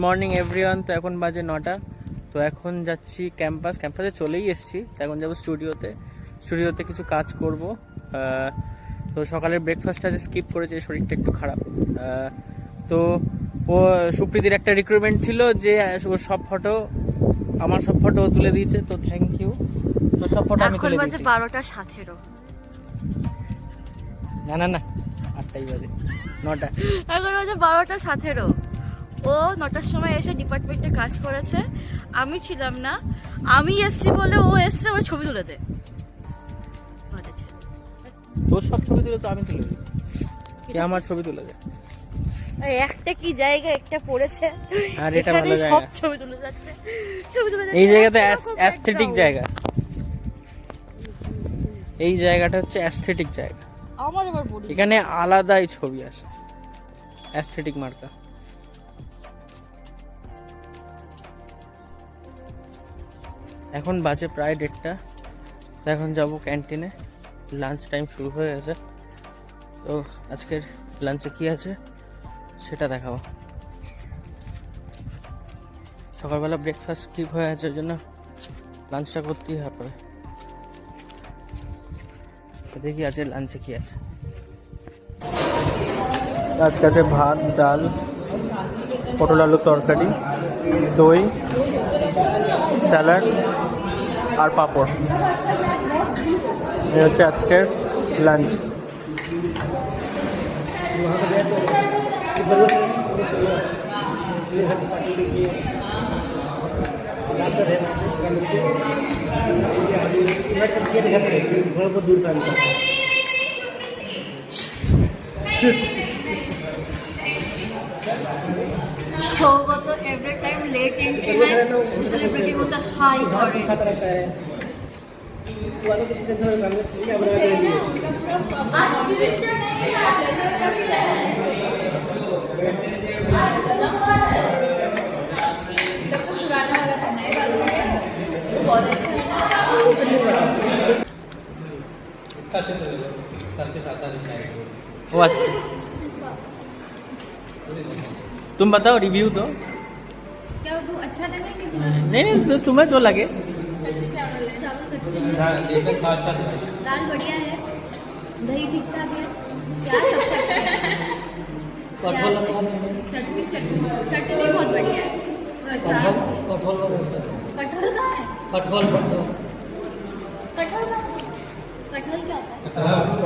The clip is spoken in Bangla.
Morning everyone. তো এখন বাজে 9টা। তো এখন যাচ্ছি ক্যাম্পাসে চলেই এসেছি। তো এখন যাবো স্টুডিওতে কিছু কাজ করব। তো সকালের ব্রেকফাস্ট আজ স্কিপ করেছি, শরীরটা একটু খারাপ। তো ও সুপ্রীতির একটা রিক্রুটমেন্ট ছিল যে আমার সব ফটো তুলে দিয়েছে, তো থ্যাংক ইউ। তো সব ফটো আমি তুলে দিয়েছি। এখন বাজে 12:17। না 8টাই বাজে, 9টা। এখন বাজে 12:17। ও 9টার সময় এসে ডিপার্টমেন্টে কাজ করেছে, আমি ছিলাম না। আমি এসছি বলে ও এসছে, ওর ছবি তুলে দে। তোর সব ছবি তুলে তো আমি তুলে দিই, কে আমার ছবি তুলে দে। একটা কি জায়গা একটা পড়েছে, আর এটা ভালো জায়গা, সব ছবি তুলে যাচ্ছে। এই জায়গাটা অ্যাস্থেটিক জায়গা। এই জায়গাটা হচ্ছে অ্যাস্থেটিক জায়গা। আমার এবার বলি, এখানে আলাদাই ছবি আসে, অ্যাস্থেটিক মার্কা। এখন বাজে প্রায় 1:30। তো এখন যাব ক্যান্টিনে, লাঞ্চ টাইম শুরু হয়ে গেছে। তো আজকের লাঞ্চে কি আছে সেটা দেখাবো। সকালবেলা ব্রেকফাস্ট স্কিপ হয়ে আছে, ওই জন্য লাঞ্চটা করতেই হবে। দেখি আজকে লাঞ্চে কি আছে। আজকে আছে ভাত, ডাল, পটল আলুর তরকারি, দই, স্যালাড আর পাঁপড়। এই হচ্ছে আজকের lunch. Saugata every time late entry নেয়, সেলিব্রিটি মতো হাই করে। आज ट्यूसडे नहीं है, तो पुराना वाला था, नए वाला बहुत अच्छा वो अच्छा। तुम बताओ, रिव्यू दो। क्या वो अच्छा था कि नहीं तो तुम्हें जो लगे। अच्छे चावल कच्चे हैं, दाल बढ़िया है, दही ठीक ठाक है, क्या सबसे अच्छा है। चटनी बहुत बढ़िया है। कटहल का है, कटहल क्या होता है?